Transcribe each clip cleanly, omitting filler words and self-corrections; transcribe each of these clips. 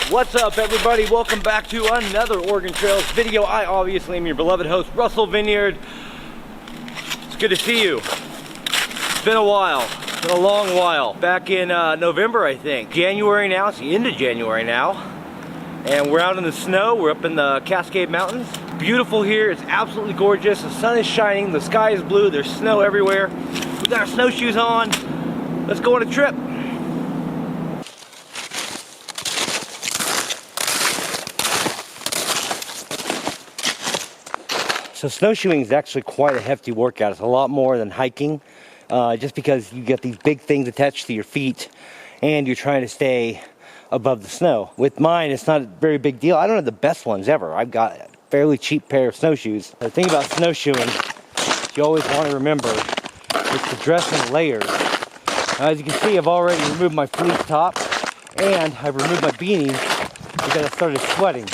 What's up, everybody? Welcome back to another Oregon Trails video. I obviously am your beloved host, Russell Vineyard. It's good to see you. It's been a while. It's been a long while. Back in November, I think. January now. It's the end of January now. And we're out in the snow. We're up in the Cascade Mountains. Beautiful here. It's absolutely gorgeous. The sun is shining. The sky is blue. There's snow everywhere. We got our snowshoes on. Let's go on a trip. So snowshoeing is actually quite a hefty workout. It's a lot more than hiking, just because you get these big things attached to your feet and you're trying to stay above the snow. With mine, it's not a very big deal. I don't have the best ones ever. I've got a fairly cheap pair of snowshoes. The thing about snowshoeing, you always want to remember, is to dress in layers. Now, as you can see, I've already removed my fleece top and I've removed my beanie because I started sweating.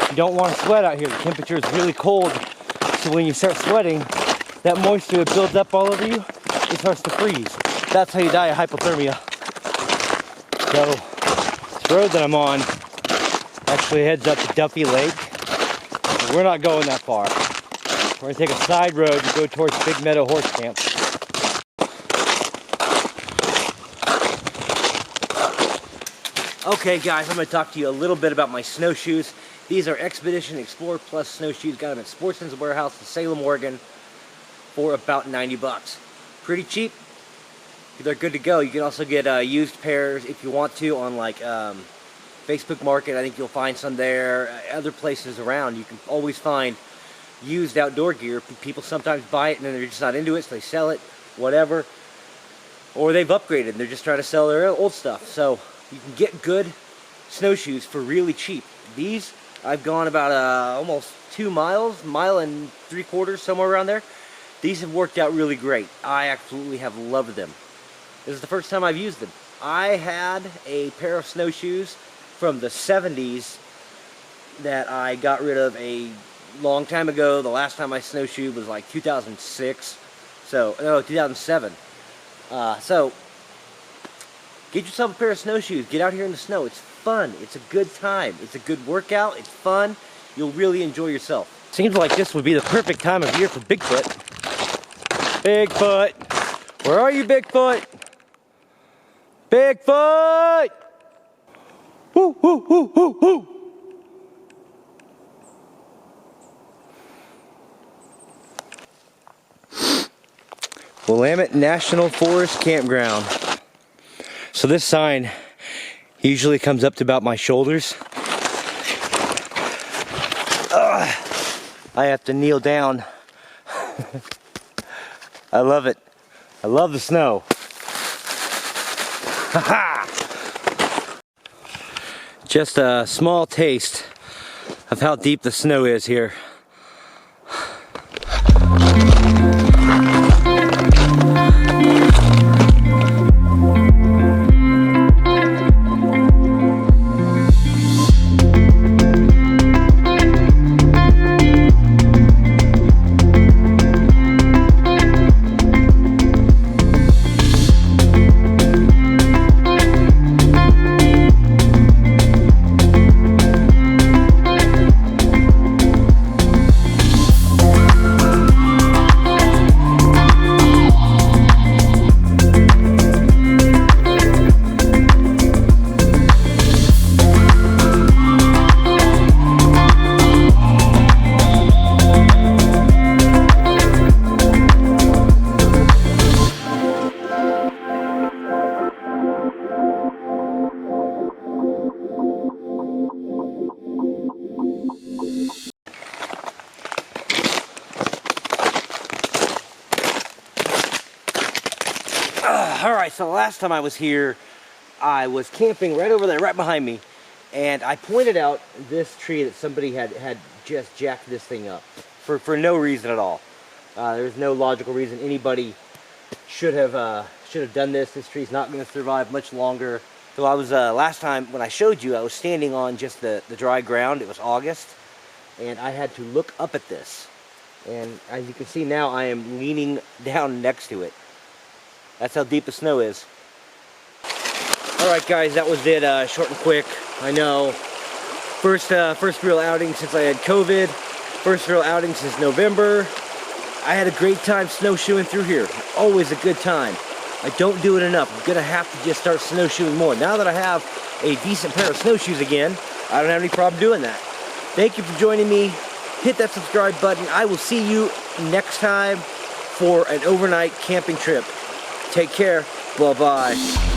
You don't want to sweat out here. The temperature is really cold. So when you start sweating, that moisture that builds up all over you, it starts to freeze. That's how you die of hypothermia. So this road that I'm on actually heads up to Duffy Lake. But we're not going that far. We're gonna take a side road and go towards Big Meadow Horse Camp. Okay guys, I'm gonna talk to you a little bit about my snowshoes. These are Expedition Explorer Plus snowshoes. Got them at Sportsman's Warehouse in Salem, Oregon for about 90 bucks. Pretty cheap. They're good to go. You can also get used pairs if you want to on like Facebook Market. I think you'll find some there. Other places around, you can always find used outdoor gear. People sometimes buy it and then they're just not into it, so they sell it, whatever. Or they've upgraded and they're just trying to sell their old stuff. So you can get good snowshoes for really cheap. These, I've gone about almost 2 miles, mile and 3/4, somewhere around there. These have worked out really great. I absolutely have loved them. This is the first time I've used them. I had a pair of snowshoes from the 70s that I got rid of a long time ago. The last time I snowshoed was like 2006. So, no, 2007. So, get yourself a pair of snowshoes. Get out here in the snow. It's fun. It's a good time. It's a good workout. It's fun. You'll really enjoy yourself. Seems like this would be the perfect time of year for Bigfoot. Bigfoot! Where are you, Bigfoot? Bigfoot! Woo, woo, woo, woo, woo! Willamette National Forest Campground. So this sign usually comes up to about my shoulders. I have to kneel down. I love it. I love the snow. Just a small taste of how deep the snow is here. Alright, so the last time I was here, I was camping right over there, right behind me, and I pointed out this tree that somebody had just jacked this thing up for no reason at all. There's no logical reason anybody should have done this. This tree's not going to survive much longer. So I was last time when I showed you, I was standing on just the dry ground. It was August, and I had to look up at this. And as you can see now, I am leaning down next to it. That's how deep the snow is. Alright guys, that was it, short and quick. I know. First real outing since I had COVID. First real outing since November. I had a great time snowshoeing through here. Always a good time. I don't do it enough. I'm gonna have to just start snowshoeing more. Now that I have a decent pair of snowshoes again, I don't have any problem doing that. Thank you for joining me. Hit that subscribe button. I will see you next time for an overnight camping trip. Take care. Bye-bye.